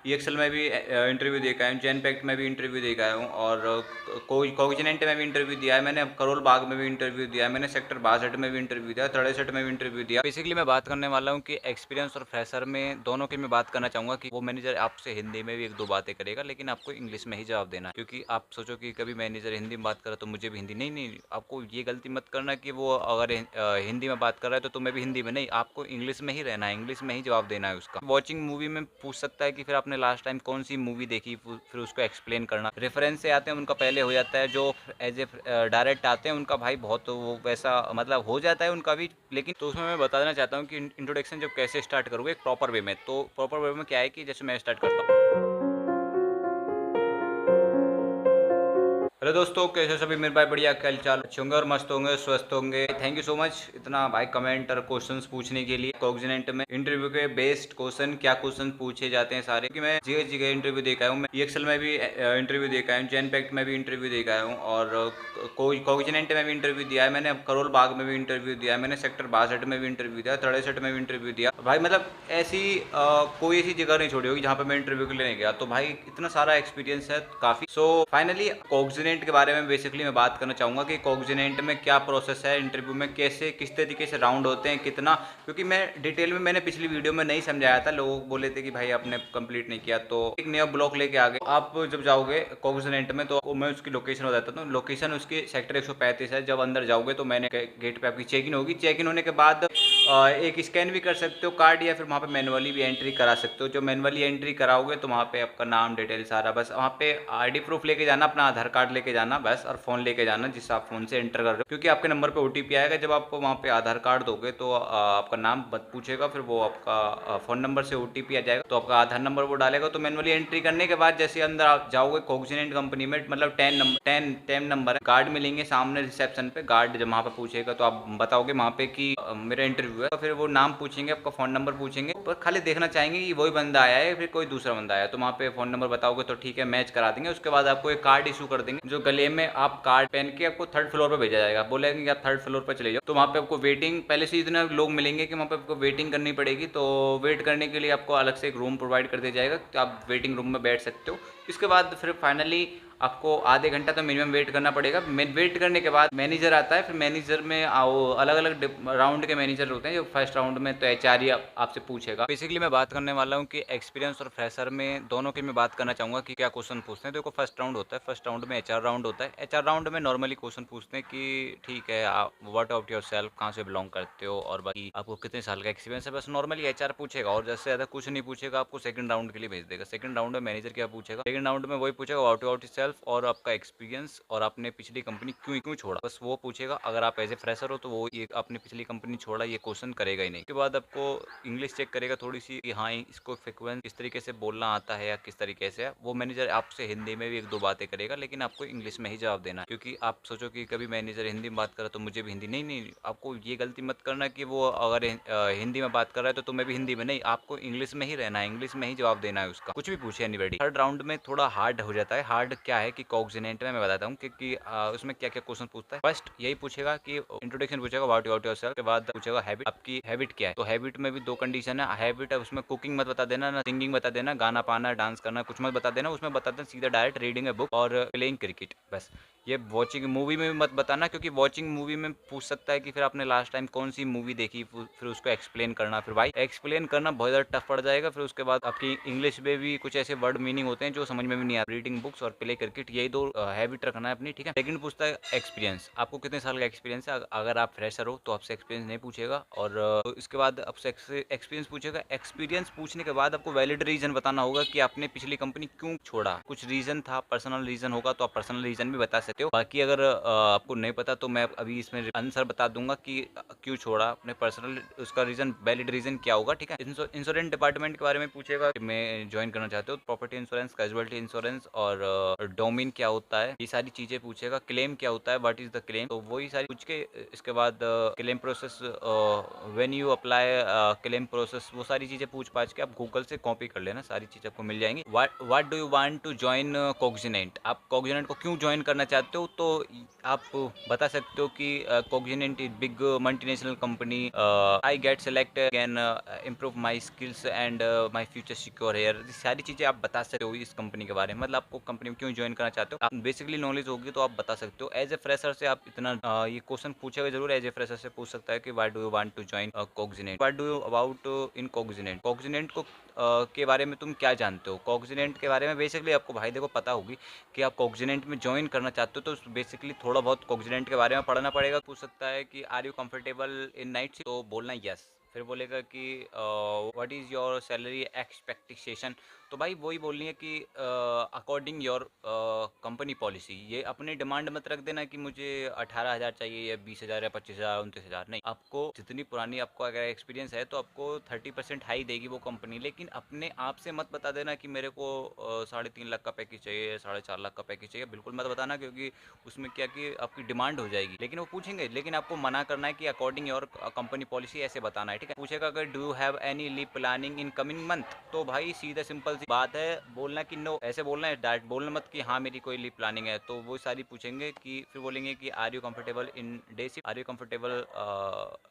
ईएक्सएल में भी इंटरव्यू दे के आया हूँ, जेनपैक्ट में भी इंटरव्यू दे के आया हूँ और कोग्निजेंट में भी इंटरव्यू दिया है मैंने, अब करोल बाग में भी इंटरव्यू दिया है मैंने, सेक्टर 62 में भी इंटरव्यू दिया, 63 में भी इंटरव्यू दिया। बेसिकली मैं बात करने वाला हूँ कि एक्सपीरियंस और फ्रेशर में दोनों की मैं बात करना चाहूँगा कि वो मैनेजर आपसे हिंदी में भी एक दो बातें करेगा, लेकिन आपको इंग्लिश में ही जवाब देना है। क्योंकि आप सोचो कि कभी मैनेजर हिंदी में बात करे तो मुझे भी हिंदी, नहीं नहीं, आपको ये गलती मत करना कि वो अगर हिंदी में बात कर रहा है तो तुम्हें भी हिंदी में, नहीं, आपको इंग्लिश में ही रहना है, इंग्लिश में ही जवाब देना है उसका। वॉचिंग मूवी में पूछ सकता है कि फिर आपने लास्ट टाइम कौन सी मूवी देखी, फिर उसको एक्सप्लेन करना। रेफरेंस से आते हैं उनका पहले हो जाता है, जो एज ए डायरेक्ट आते हैं उनका भाई बहुत वो वैसा मतलब हो जाता है उनका भी, लेकिन तो उसमें मैं बता देना चाहता हूँ कि इंट्रोडक्शन जब कैसे स्टार्ट करोगे एक प्रॉपर वे में, तो प्रॉपर वे में क्या है कि जैसे मैं स्टार्ट करता हूँ। हेलो दोस्तों, कैसे सभी मेरे भाई, बढ़िया क्या चाल, अच्छे होंगे और मस्त होंगे, स्वस्थ होंगे। थैंक यू सो मच इतना भाई कमेंट और क्वेश्चंस पूछने के लिए। कॉग्निजेंट में इंटरव्यू के बेस्ट क्वेश्चन, क्या क्वेश्चन पूछे जाते हैं सारे, कि मैं जगह जगह इंटरव्यू दे के आया हूँ। मैं ईएक्सएल में भी इंटरव्यू दे के आया हूँ, जेनपैक्ट में भी इंटरव्यू दे के आया हूँ और कॉग्निजेंट में भी इंटरव्यू दिया है मैंने, अब करोल बाग में भी इंटरव्यू दिया है मैंने, सेक्टर 62 में भी इंटरव्यू दिया, 63 में भी इंटरव्यू दिया भाई। मतलब ऐसी कोई ऐसी जगह नहीं छोड़ी होगी जहाँ पे मैं इंटरव्यू के लिए नहीं गया। तो भाई इतना सारा एक्सपीरियंस है काफी। सो फाइनली कॉग्निजेंट के बारे में बेसिकली मैं बात करना चाहूंगा कि कॉग्निजेंट में क्या प्रोसेस है, इंटरव्यू में कैसे किस तरीके से राउंड होते हैं, कितना, क्योंकि मैं डिटेल में मैंने पिछली वीडियो में नहीं समझाया था, लोग बोले थे कि भाई आपने कंप्लीट नहीं किया, तो एक नया ब्लॉक लेके आ गए। आप जब जाओगे कॉग्निजेंट में तो मैं उसकी लोकेशन बताता हूँ। लोकेशन उसकी सेक्टर 135 है। जब अंदर जाओगे तो मैंने गेट पे आपकी चेक इन होगी, चेक इन होने के बाद एक स्कैन भी कर सकते हो कार्ड, या फिर वहाँ पे मैनुअली भी एंट्री करा सकते हो। जो मैनुअली एंट्री कराओगे तो वहाँ पे आपका नाम डिटेल सारा, बस वहाँ पे आईडी प्रूफ लेके जाना, अपना आधार कार्ड लेके जाना बस, और फोन लेके जाना जिससे आप फोन से एंटर कर रहे हो, क्योंकि आपके नंबर पे ओटीपी आएगा। जब आप वहाँ पे आधार कार्ड दोगे तो आपका नाम पूछेगा, फिर वो आपका फोन नंबर से ओटीपी आ जाएगा, तो आपका आधार नंबर वो डालेगा। तो मैनुअली एंट्री करने के बाद जैसे अंदर आप जाओगे कॉग्निजेंट कंपनी में, मतलब 10 नंबर है, गार्ड मिलेंगे सामने रिसेप्शन पे। गार्ड जब वहाँ पे पूछेगा तो आप बताओगे वहाँ पे कि मेरा इंटरव्यू है, तो फिर वो नाम पूछेंगे, आपका फोन नंबर पूछेंगे, पर खाली देखना चाहेंगे कि वही बंदा आया है फिर कोई दूसरा बंदा आया, तो वहाँ पे फोन नंबर बताओगे तो ठीक है, मैच करा देंगे। उसके बाद आपको एक कार्ड इशू कर देंगे, जो गले में आप कार्ड पहन के आपको 3rd फ्लोर पर भेजा जाएगा। बोलेंगे कि आप 3rd फ्लोर पर चले जाओ, तो वहाँ पे आपको वेटिंग, पहले से इतने लोग मिलेंगे कि वहाँ पे आपको वेटिंग करनी पड़ेगी। तो वेट करने के लिए आपको अलग से एक रूम प्रोवाइड कर दिया जाएगा, तो आप वेटिंग रूम में बैठ सकते हो। इसके बाद फिर फाइनली आपको आधे घंटा तो मिनिमम वेट करना पड़ेगा। वेट करने के बाद मैनेजर आता है, फिर मैनेजर में आओ, अलग अलग राउंड के मैनेजर होते हैं। जो फर्स्ट राउंड में तो एचआर ही आपसे पूछेगा। बेसिकली मैं बात करने वाला हूँ कि एक्सपीरियंस और फ्रेशर में दोनों की मैं बात करना चाहूँगा कि क्या क्वेश्चन पूछते हैं। देखो फर्स्ट राउंड होता है, फर्स्ट राउंड में एचआर राउंड होता है। एचआर राउंड में नॉर्मली क्वेश्चन पूछते हैं कि ठीक है, आप व्हाट अबाउट योर सेल्फ, कहाँ से बिलोंग करते हो, और बाकी आपको कितने साल का एक्सपीरियंस है, बस नॉर्मली एचआर पूछेगा। और जैसे ज़्यादा कुछ नहीं पूछेगा, आपको सेकंड राउंड के लिए भेज देगा। सेकंड राउंड में मैनेजर क्या पूछेगा, सेकंड राउंड में वही पूछेगा व्हाट अबाउट योर सेल्फ और आपका एक्सपीरियंस, और आपने पिछली कंपनी क्यों क्यों छोड़ा, बस वो पूछेगा। अगर आप एज ए फ्रेशर हो तो वो ये आपने पिछली कंपनी छोड़ा ये क्वेश्चन करेगा ही नहीं। उसके बाद आपको इंग्लिश चेक करेगा थोड़ी सी कि हाँ इसको फ्रिक्वेंस किस तरीके से बोलना आता है या किस तरीके से है। वो मैनेजर आपसे हिंदी में भी एक दो बातें करेगा, लेकिन आपको इंग्लिश में ही जवाब देना है। क्योंकि आप सोचो कि कभी मैनेजर हिंदी में बात करे तो मुझे भी हिंदी, नहीं नहीं, आपको ये गलती मत करना कि वो अगर हिंदी में बात कर रहा है तो तुम्हें भी हिंदी में, नहीं, आपको इंग्लिश में ही रहना है, इंग्लिश में ही जवाब देना है उसका, कुछ भी पूछे एनीबॉडी। थर्ड राउंड में थोड़ा हार्ड हो जाता है। हार्ड क्या है कि कॉग्निजेंट में मैं बताता हूँ कि उसमें क्या क्या क्वेश्चन पूछता है। फर्स्ट यही पूछेगा कि इंट्रोडक्शन पूछेगा व्हाट अबाउट योरसेल्फ, के बाद पूछेगा हैबिट, आपकी हैबिट क्या है। तो हैबिट में भी दो कंडीशन है। हैबिट है उसमें कुकिंग मत बता देना, ना सिंगिंग बता देना, गाना पाना, डांस करना कुछ मत बता देना। उसमें बता देना सीधा डायरेक्ट रीडिंग ए बुक और प्लेइंग क्रिकेट, बस। ये वॉचिंग मूवी में भी मत बताना, क्योंकि वॉचिंग मूवी में पूछ सकता है कि फिर आपने लास्ट टाइम कौन सी मूवी देखी, फिर उसको एक्सप्लेन करना। फिर भाई एक्सप्लेन करना बहुत ज़्यादा टफ पड़ जाएगा। फिर उसके बाद आपकी इंग्लिश में भी कुछ ऐसे वर्ड मीनिंग होते हैं जो समझ में भी नहीं आता। रीडिंग बुक्स और प्ले क्रिकेट, यही दो हैबिट रखना है अपनी, ठीक है। सेकंड पूछता है एक्सपीरियंस, आपको कितने साल का एक्सपीरियंस है। अगर आप फ्रेशर हो तो आपसे एक्सपीरियंस नहीं पूछेगा, और तो इसके बाद आपसे एक्सपीरियंस पूछेगा। एक्सपीरियंस पूछने के बाद आपको वैलिड रीजन बताना होगा कि आपने पिछली कंपनी क्यों छोड़ा। कुछ रीजन था, पर्सनल रीजन होगा तो आप पर्सनल रीजन भी बता सकते हो। बाकी अगर आपको नहीं पता तो मैं अभी इसमें आंसर बता दूंगा कि क्यों छोड़ा अपने पर्सनल, उसका रीजन, वैलिड रीजन क्या होगा, ठीक है। इंश्योरेंस डिपार्टमेंट के बारे में पूछेगा कि मैं ज्वाइन करना चाहते हो, प्रॉपर्टी इंश्योरेंस, कैजुअलिटी इंश्योरेंस और डोमेन क्या होता है, ये सारी चीजें पूछेगा। क्लेम क्या होता है, व्हाट इज द क्लेम, तो वही सारी पूछ के इसके बाद claim process, when you apply claim process, वो सारी चीजें पूछ पाछ के आप गूगल से कॉपी कर लेना, सारी चीजें आपको मिल जाएंगी। What do you want to join Cognizant, आप कॉग्निजेंट को क्यों ज्वाइन करना चाहते चाहते हो तो आप बता सकते हो कि Cognizant is big multinational company, I get select can improve my skills and my future secure here. सारी चीज़ें आप बता सकते हो इस कंपनी के बारे में, मतलब आपको कंपनी में क्यों ज्वाइन करना चाहते हो, आप बेसिकली नॉलेज होगी तो आप बता सकते हो। एज ए फ्रेशर से आप इतना ये क्वेश्चन पूछेगा जरूर, एज ए फ्रेशर से पूछ सकता है कि why do you want to join Cognizant, what do you about in Cognizant, Cognizant को के बारे में तुम क्या जानते हो। कॉग्निजेंट के बारे में बेसिकली आपको भाई देखो पता होगी कि आप कॉग्निजेंट में ज्वाइन करना चाहते हो, तो बेसिकली थोड़ा बहुत कॉग्निजेंट के बारे में पढ़ना पड़ेगा। पूछ सकता है कि are you comfortable in night shift, तो बोलना यस। फिर बोलेगा कि what is your salary expectation, तो भाई वही बोलनी है कि अकॉर्डिंग योर कंपनी पॉलिसी। ये अपनी डिमांड मत रख देना कि मुझे 18,000 चाहिए या 20,000 या 25,000 29,000, नहीं। आपको जितनी पुरानी आपको अगर एक्सपीरियंस है तो आपको 30% हाई देगी वो कंपनी, लेकिन अपने आप से मत बता देना कि मेरे को 3.5 लाख का पैकेज चाहिए, 4.5 लाख का पैकेज चाहिए, बिल्कुल मत बताना, क्योंकि उसमें क्या कि आपकी डिमांड हो जाएगी। लेकिन वो पूछेंगे, लेकिन आपको मना करना है कि अकॉर्डिंग योर कंपनी पॉलिसी ऐसे बताना है, ठीक है। पूछेगा अगर do you have any leave planning in coming month, तो भाई सीधा सिंपल सी बात है, बोलना कि नो, ऐसे बोलना है, डायरेक्ट बोलना मत कि हाँ मेरी कोई लीव प्लानिंग है। तो वो सारी पूछेंगे कि फिर बोलेंगे कि are you comfortable in day shift, are you comfortable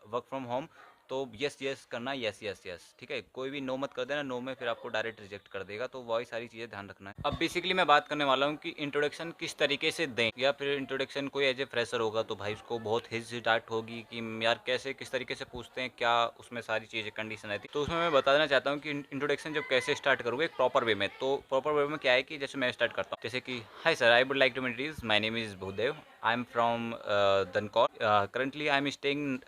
work from home, तो यस यस करना, यस यस यस, ठीक है। कोई भी नो मत कर देना, नो में फिर आपको डायरेक्ट रिजेक्ट कर देगा, तो वही सारी चीज़ें ध्यान रखना है। अब बेसिकली मैं बात करने वाला हूँ कि इंट्रोडक्शन किस तरीके से दें, या फिर इंट्रोडक्शन कोई एज ए फ्रेशर होगा तो भाई उसको बहुत हिचकिचाहट होगी कि यार कैसे किस तरीके से पूछते हैं, क्या उसमें सारी चीज़ें कंडीशन रहती है। तो उसमें मैं बताना चाहता हूँ कि इंट्रोडक्शन जब कैसे स्टार्ट करोगे एक प्रॉपर वे में, तो प्रॉपर वे में क्या है कि जैसे मैं स्टार्ट करता हूँ, जैसे कि hi sir, I would like to introduce, my name is Bhudev, I am from Dankaur, currently I am staying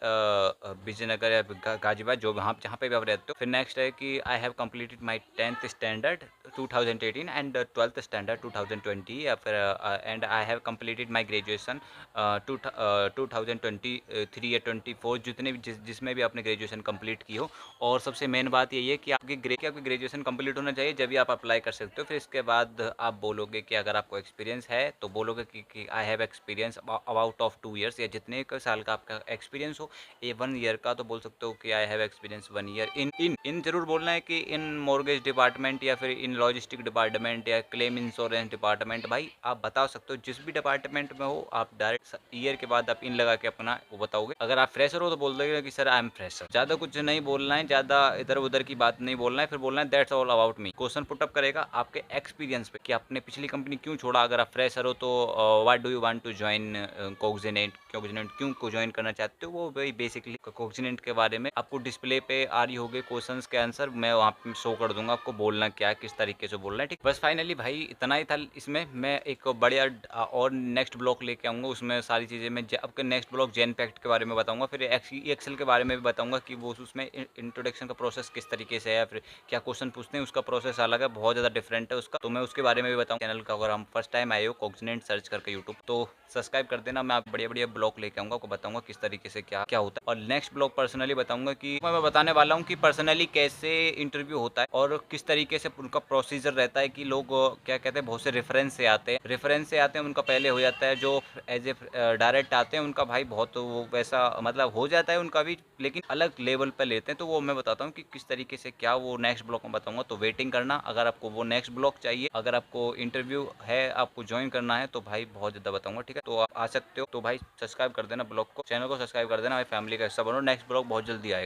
Vijayanagar या गाजियाबाद, जो जहाँ पे भी आप रहते हो। फिर नेक्स्ट है कि I have completed my 10th standard 2018 and 12th standard 2020, या फिर and I have completed my graduation 2023 या 24, जितने भी जिसमें भी आपने ग्रेजुएशन कंप्लीट की हो। और सबसे मेन बात यही है कि आपकी ग्रेजुएशन कंप्लीट होना चाहिए, जब भी आप अप्लाई कर सकते हो। फिर इसके बाद आप बोलोगे कि अगर आपको एक्सपीरियंस है तो बोलोगे कि I have experience about of 2 years, या जितने साल का आपका एक्सपीरियंस हो, ये 1 ईयर का तो बोल सकते हो कि I have experience 1 year in जरूर बोलना है कि इन मॉर्गेज डिपार्टमेंट, या फिर इन लॉजिस्टिक डिपार्टमेंट, या क्लेम इंश्योरेंस डिपार्टमेंट। भाई आप बता सकते हो जिस भी डिपार्टमेंट में हो, आप डायरेक्ट ईयर के बाद आप इन लगा के अपना वो बताओगे। अगर आप फ्रेशर हो तो बोल देगा कि सर आई एम फ्रेशर, ज्यादा कुछ नहीं बोलना है, ज्यादा इधर उधर की बात नहीं बोलना है। फिर बोलना है that's all about me. Question put up करेगा आपके एक्सपीरियंस पे कि आपने पिछली कंपनी क्यों छोड़ा। अगर आप फ्रेशर हो तो what do you want to join Cognizant, क्यों को ज्वाइन करना चाहते हो, वो वही बेसिकली कॉग्निजेंट के बारे में आपको डिस्प्ले पे आ रही होगी क्वेश्चंस के आंसर, मैं वहाँ पे शो कर दूंगा आपको बोलना क्या है, किस तरीके से बोलना है, ठीक। बस फाइनली भाई इतना ही था इसमें। मैं एक बढ़िया और नेक्स्ट ब्लॉग लेके आऊँगा, उसमें सारी चीज़ें मैं आपके नेक्स्ट ब्लॉग जेन पैक्ट के बारे में बताऊँगा, फिर एक्सेल के बारे में भी बताऊँगा कि वो उसमें इंट्रोडक्शन का प्रोसेस किस तरीके से है, फिर क्या क्वेश्चन पूछते हैं, उसका प्रोसेस अलग है, बहुत ज़्यादा डिफरेंट है उसका, तो मैं उसके बारे में भी बताऊँ। चैनल का अगर हम फर्स्ट टाइम आए हो कॉग्निजेंट सर्च करके यूट्यूब, तो सब्सक्राइब कर देना। मैं आप बढ़िया बढ़िया ब्लॉग लेके आऊँगा, आपको बताऊँगा किस तरीके से क्या क्या होता है। और नेक्स्ट ब्लॉग पर्सनली बताऊँगा कि मैं बताने वाला हूँ कि पर्सनली कैसे इंटरव्यू होता है और किस तरीके से उनका प्रोसीजर रहता है, कि लोग क्या कहते हैं, बहुत से रेफरेंस से आते हैं, उनका पहले हो जाता है, जो एज ए डायरेक्ट आते हैं उनका भाई बहुत वो वैसा मतलब हो जाता है उनका भी, लेकिन अलग लेवल पर लेते हैं। तो वो मैं बताता हूँ कि किस तरीके से क्या, वो नेक्स्ट ब्लॉग में बताऊँगा, तो वेटिंग करना। अगर आपको वो नेक्स्ट ब्लॉग चाहिए, अगर आपको इंटरव्यू है, आपको ज्वाइन करना है, तो भाई बहुत ज़्यादा बताऊँगा, ठीक है। तो आप आ सकते हो, तो भाई सब्सक्राइब कर देना ब्लॉग को, चैनल को सब्सक्राइब कर देना, भाई फैमिली का हिस्सा बनो। नेक्स्ट ब्लॉग बहुत जल्दी आएगा।